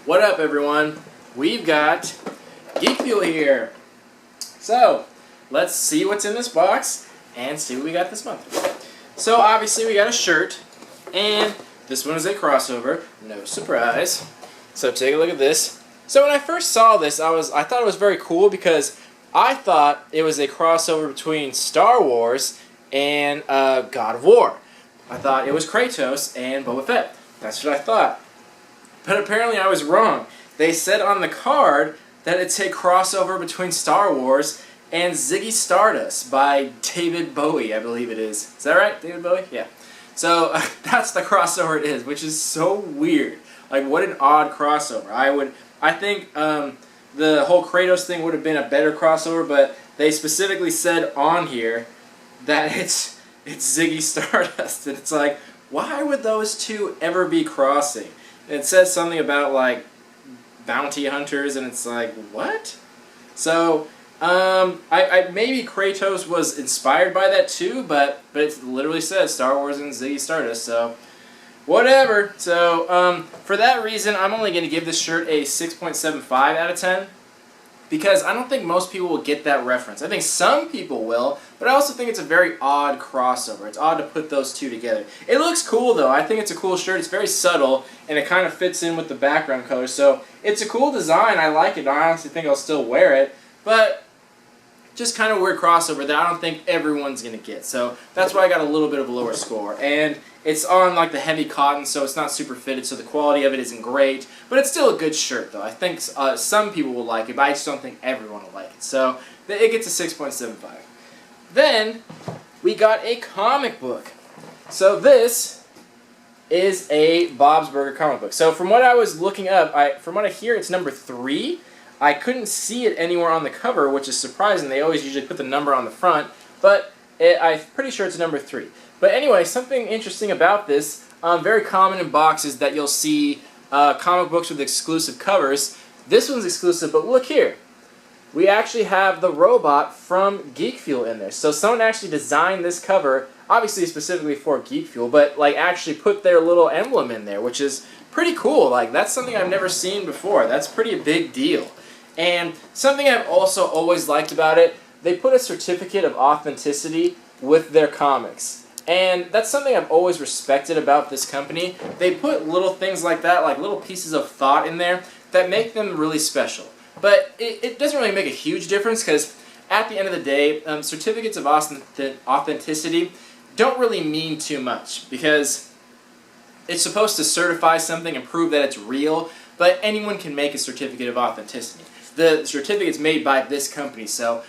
What up, everyone? We've got Geek Fuel here. So, let's see what's in this box and see what we got this month. So, obviously, we got a shirt, and this one is a crossover. No surprise. So, take a look at this. So, when I first saw this, I thought it was very cool because I thought it was a crossover between Star Wars and God of War. I thought it was Kratos and Boba Fett. That's what I thought. But apparently I was wrong. They said on the card that it's a crossover between Star Wars and Ziggy Stardust by David Bowie, I believe it is. Is that right, David Bowie? Yeah. So that's the crossover it is, which is so weird. Like, what an odd crossover. I think the whole Kratos thing would have been a better crossover, but they specifically said on here that it's Ziggy Stardust, and it's like, why would those two ever be crossing? It says something about, like, bounty hunters, and it's like, what? So, maybe Kratos was inspired by that too, but it literally says Star Wars and Ziggy Stardust, so whatever. So, for that reason, I'm only going to give this shirt a 6.75 out of 10. Because I don't think most people will get that reference. I think some people will, but I also think it's a very odd crossover. It's odd to put those two together. It looks cool, though. I think it's a cool shirt. It's very subtle, and it kind of fits in with the background color. So it's a cool design. I like it. I honestly think I'll still wear it. But just kind of weird crossover that I don't think everyone's going to get. So that's why I got a little bit of a lower score. And it's on like the heavy cotton, so it's not super fitted, so the quality of it isn't great. But it's still a good shirt, though. I think some people will like it, but I just don't think everyone will like it. So it gets a 6.75. Then we got a comic book. So this is a Bob's Burger comic book. So from what I was looking up, from what I hear, it's number 3. I couldn't see it anywhere on the cover, which is surprising. They always usually put the number on the front, but I'm pretty sure it's number 3. But anyway, something interesting about this, very common in boxes that you'll see comic books with exclusive covers. This one's exclusive, but look here. We actually have the robot from Geek Fuel in there. So someone actually designed this cover, obviously specifically for Geek Fuel, but like actually put their little emblem in there, which is pretty cool. Like, that's something I've never seen before. That's pretty a big deal. And something I've also always liked about it, they put a certificate of authenticity with their comics. And that's something I've always respected about this company. They put little things like that, like little pieces of thought in there, that make them really special. But it doesn't really make a huge difference, because at the end of the day, certificates of authenticity don't really mean too much, because it's supposed to certify something and prove that it's real, but anyone can make a certificate of authenticity. The certificate's made by this company, so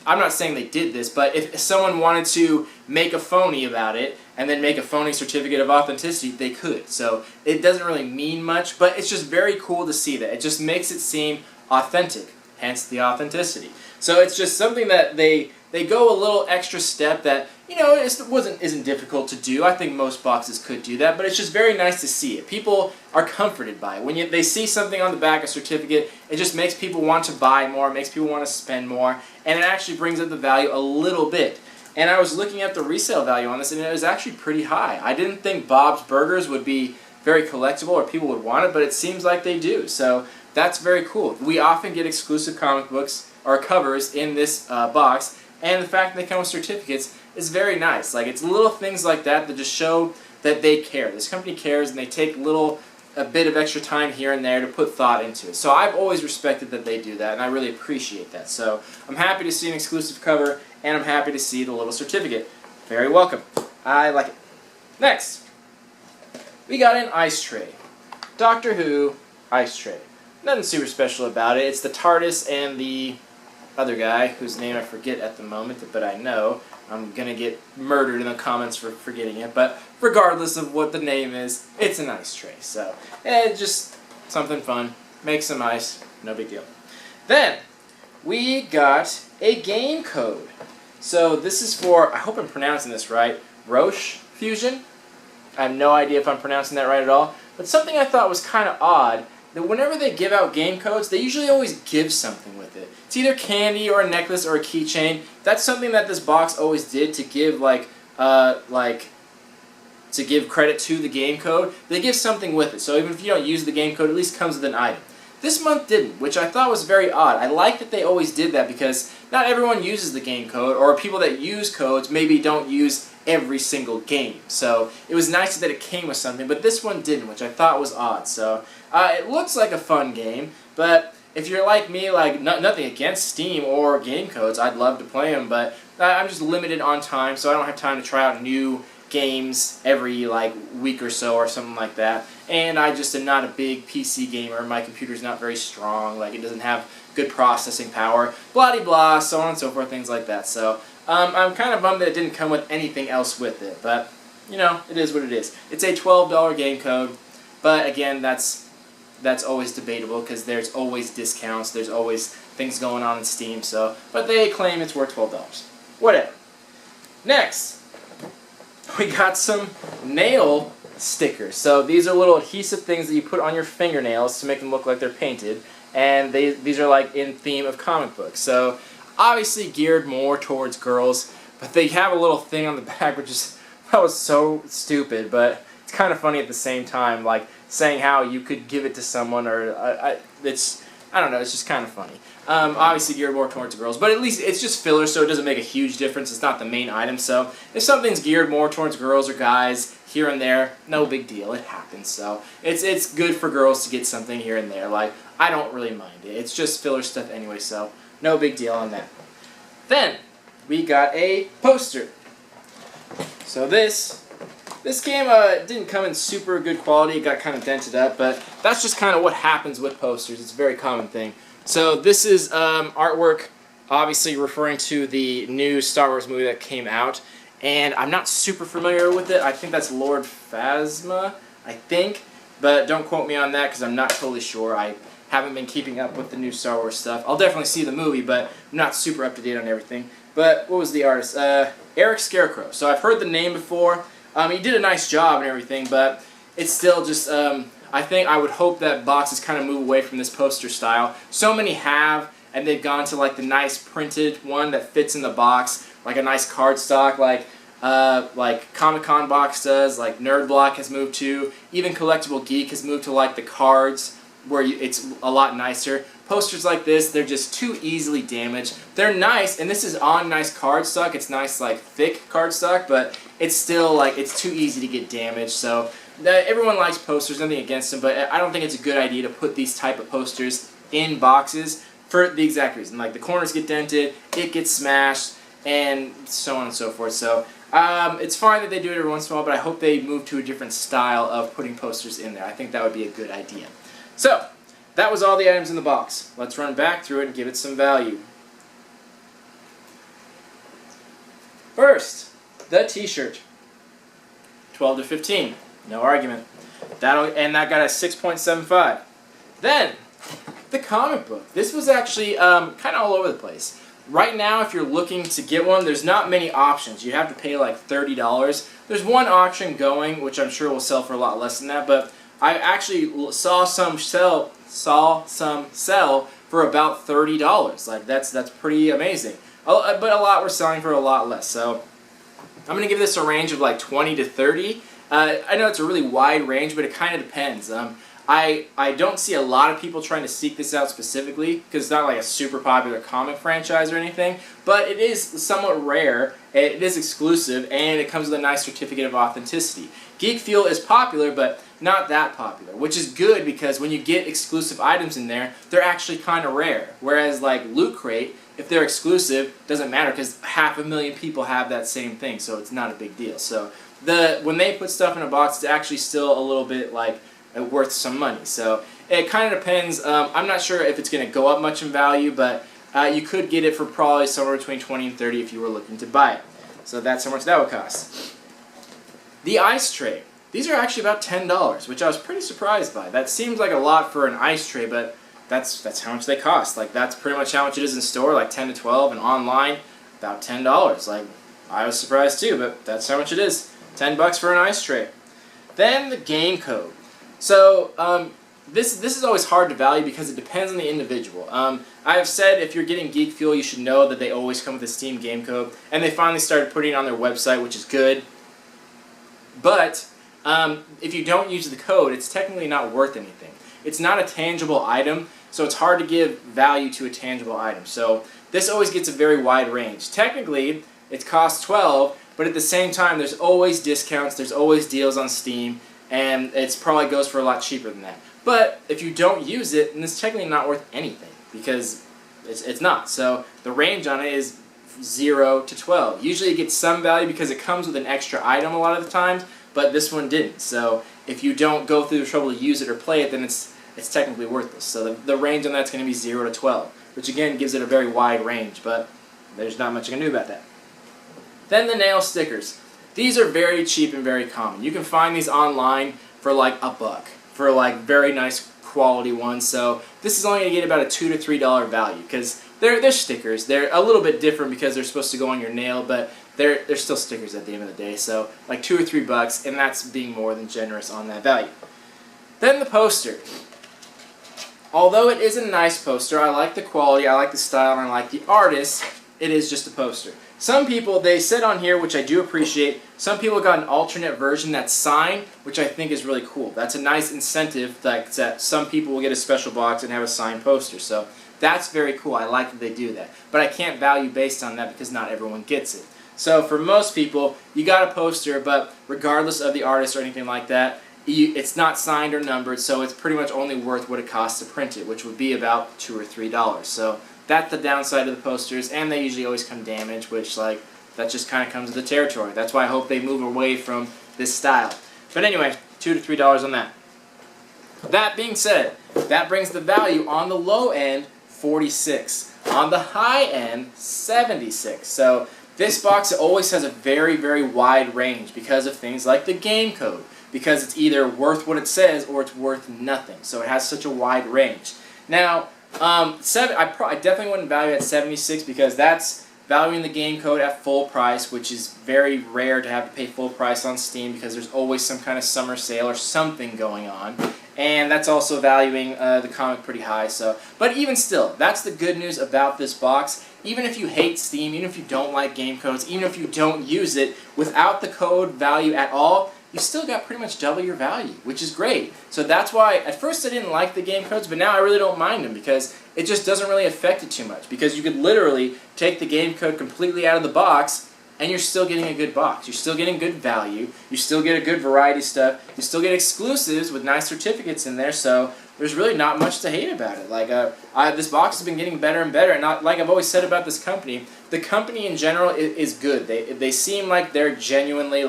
I'm not saying they did this, but if someone wanted to make a phony about it and then make a phony certificate of authenticity, they could. So it doesn't really mean much, but it's just very cool to see that. It just makes it seem authentic, hence the authenticity. So it's just something that they go a little extra step that, you know, isn't difficult to do. I think most boxes could do that, but it's just very nice to see it. People are comforted by it. When they see something on the back, a certificate, it just makes people want to buy more, makes people want to spend more, and it actually brings up the value a little bit. And I was looking at the resale value on this, and it was actually pretty high. I didn't think Bob's Burgers would be very collectible or people would want it, but it seems like they do. So that's very cool. We often get exclusive comic books or covers in this box, and the fact that they come with certificates is very nice. Like, it's little things like that that just show that they care. This company cares, and they take a bit of extra time here and there to put thought into it. So I've always respected that they do that, and I really appreciate that. So I'm happy to see an exclusive cover, and I'm happy to see the little certificate. Very welcome. I like it. Next, we got an ice tray. Doctor Who ice tray. Nothing super special about it. It's the TARDIS and the other guy, whose name I forget at the moment, but I know. I'm going to get murdered in the comments for forgetting it, but regardless of what the name is, it's an ice tray. So, just something fun. Make some ice. No big deal. Then, we got a game code. So, this is for, I hope I'm pronouncing this right, Roche Fusion. I have no idea if I'm pronouncing that right at all, but something I thought was kind of odd, that whenever they give out game codes, they usually always give something with it. It's either candy or a necklace or a keychain. That's something that this box always did, to give like to give credit to the game code, they give something with it. So even if you don't use the game code, it at least comes with an item. This month didn't, which I thought was very odd. I like that they always did that because not everyone uses the game code, or people that use codes maybe don't use every single game. So it was nice that it came with something, but this one didn't, which I thought was odd. So it looks like a fun game, but if you're like me, like nothing against Steam or game codes, I'd love to play them, but I'm just limited on time, so I don't have time to try out new games every like week or so or something like that. And I just am not a big PC gamer. My computer's not very strong. Like, it doesn't have good processing power. Blah de blah, so on and so forth, things like that. So I'm kind of bummed that it didn't come with anything else with it. But you know, it is what it is. It's a $12 game code, but again, that's always debatable because there's always discounts. There's always things going on in Steam. So, but they claim it's worth $12. Whatever. Next, we got some nail stickers. So these are little adhesive things that you put on your fingernails to make them look like they're painted, and these are like in theme of comic books. So obviously geared more towards girls, but they have a little thing on the back which is, that was so stupid, but it's kind of funny at the same time, like saying how you could give it to someone, or I don't know, it's just kind of funny. Obviously geared more towards girls, but at least it's just filler, so it doesn't make a huge difference. It's not the main item, so if something's geared more towards girls or guys here and there, no big deal, it happens. So it's good for girls to get something here and there. Like, I don't really mind it. It's just filler stuff anyway, so no big deal on that. Then we got a poster. So this game didn't come in super good quality. It got kind of dented up, but that's just kind of what happens with posters. It's a very common thing. So this is artwork, obviously referring to the new Star Wars movie that came out, and I'm not super familiar with it. I think that's Lord Phasma, I think, but don't quote me on that because I'm not totally sure. I haven't been keeping up with the new Star Wars stuff. I'll definitely see the movie, but I'm not super up to date on everything. But what was the artist? Eric Scarecrow. So I've heard the name before. He did a nice job and everything, but it's still just, I would hope that boxes kind of move away from this poster style. So many have, and they've gone to like the nice printed one that fits in the box, like a nice cardstock, like Comic-Con box does, like Nerd Block has moved to, even Collectible Geek has moved to like the cards, where it's a lot nicer. Posters like this, they're just too easily damaged. They're nice, and this is on nice cardstock. It's nice, like, thick cardstock, but it's still, like, it's too easy to get damaged. So everyone likes posters, nothing against them, but I don't think it's a good idea to put these type of posters in boxes for the exact reason. Like, the corners get dented, it gets smashed, and so on and so forth. So it's fine that they do it every once in a while, but I hope they move to a different style of putting posters in there. I think that would be a good idea. So that was all the items in the box. Let's run back through it and give it some value. First, the t-shirt. 12 to 15. No argument. And that got a 6.75. Then, the comic book. This was actually kind of all over the place. Right now, if you're looking to get one, there's not many options. You have to pay like $30. There's one auction going, which I'm sure will sell for a lot less than that, but I actually saw some sell for about $30. Like, that's pretty amazing. But a lot were selling for a lot less. So I'm going to give this a range of like 20 to 30. I know it's a really wide range, but it kind of depends. I don't see a lot of people trying to seek this out specifically because it's not like a super popular comic franchise or anything, but it is somewhat rare, it is exclusive, and it comes with a nice certificate of authenticity. Geek Fuel is popular, but not that popular, which is good because when you get exclusive items in there, they're actually kind of rare. Whereas like Loot Crate, if they're exclusive, doesn't matter because 500,000 people have that same thing, so it's not a big deal. So when they put stuff in a box, it's actually still a little bit like worth some money. So it kind of depends. I'm not sure if it's going to go up much in value, but you could get it for probably somewhere between 20 and 30 if you were looking to buy it. So that's how much that would cost. The ice tray. These are actually about $10, which I was pretty surprised by. That seems like a lot for an ice tray, but that's how much they cost. Like, that's pretty much how much it is in store, like 10 to 12, and online about $10. Like, I was surprised too, but that's how much it is. $10 for an ice tray. Then the game code. So this is always hard to value because it depends on the individual. I have said if you're getting Geek Fuel, you should know that they always come with a Steam game code, and they finally started putting it on their website, which is good. But if you don't use the code, it's technically not worth anything. It's not a tangible item, so it's hard to give value to a tangible item. So this always gets a very wide range. Technically, it costs 12, but at the same time, there's always discounts, there's always deals on Steam, and it probably goes for a lot cheaper than that. But if you don't use it, then it's technically not worth anything, because it's not. So the range on it is 0 to 12. Usually it gets some value because it comes with an extra item a lot of the times, but this one didn't. So if you don't go through the trouble to use it or play it, then it's technically worthless. So the range on that's going to be 0 to 12, which again gives it a very wide range, but there's not much I can do about that. Then the nail stickers. These are very cheap and very common. You can find these online for like $1, for like very nice quality ones. So this is only going to get about a $2 to $3 value, because they're stickers. They're a little bit different because they're supposed to go on your nail, but they're still stickers at the end of the day. So like $2 or $3, and that's being more than generous on that value. Then the poster. Although it is a nice poster, I like the quality, I like the style, and I like the artist, it is just a poster. Some people, they said on here, which I do appreciate, some people got an alternate version that's signed, which I think is really cool. That's a nice incentive that some people will get a special box and have a signed poster. So that's very cool. I like that they do that. But I can't value based on that because not everyone gets it. So for most people, you got a poster, but regardless of the artist or anything like that, it's not signed or numbered, so it's pretty much only worth what it costs to print it, which would be about $2 or $3. So that's the downside of the posters, and they usually always come damaged, which that just kind of comes with the territory. That's why I hope they move away from this style. But anyway, $2 to $3 on that. That being said, that brings the value on the low end, $46. On the high end, $76. So this box always has a very, very wide range because of things like the game code, because it's either worth what it says or it's worth nothing. So it has such a wide range. Now, I definitely wouldn't value it at 76 because that's valuing the game code at full price, which is very rare to have to pay full price on Steam because there's always some kind of summer sale or something going on. And that's also valuing the comic pretty high. But even still, that's the good news about this box. Even if you hate Steam, even if you don't like game codes, even if you don't use it, without the code value at all, you still got pretty much double your value, which is great. So that's why, at first I didn't like the game codes, but now I really don't mind them because it just doesn't really affect it too much. Because you could literally take the game code completely out of the box, and you're still getting a good box. You're still getting good value. You still get a good variety of stuff. You still get exclusives with nice certificates in there, so there's really not much to hate about it. This box has been getting better and better, and like I've always said about this company, the company in general is good. They seem like they're genuinely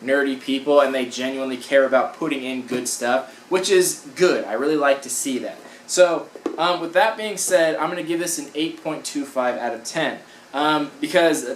nerdy people, and they genuinely care about putting in good stuff, which is good. I really like to see that. So with that being said, I'm going to give this an 8.25 out of 10 because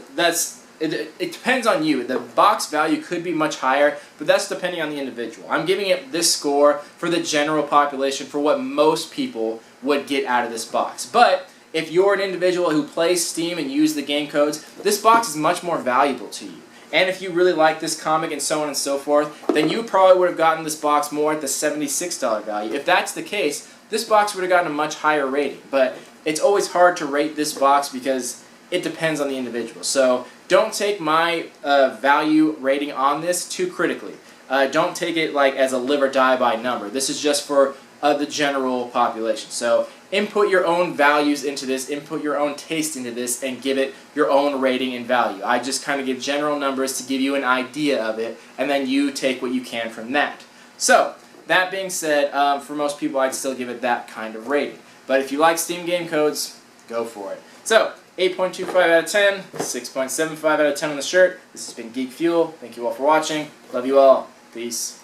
it depends on you. The box value could be much higher, but that's depending on the individual. I'm giving it this score for the general population, for what most people would get out of this box. But if you're an individual who plays Steam and uses the game codes, this box is much more valuable to you. And if you really like this comic and so on and so forth, then you probably would have gotten this box more at the $76 value. If that's the case, this box would have gotten a much higher rating. But it's always hard to rate this box because it depends on the individual. So don't take my value rating on this too critically. Don't take it as a live or die by number. This is just for the general population. So input your own values into this, input your own taste into this, and give it your own rating and value. I just kind of give general numbers to give you an idea of it, and then you take what you can from that. So, that being said, for most people I'd still give it that kind of rating. But if you like Steam game codes, go for it. So, 8.25 out of 10, 6.75 out of 10 on the shirt. This has been Geek Fuel. Thank you all for watching. Love you all. Peace.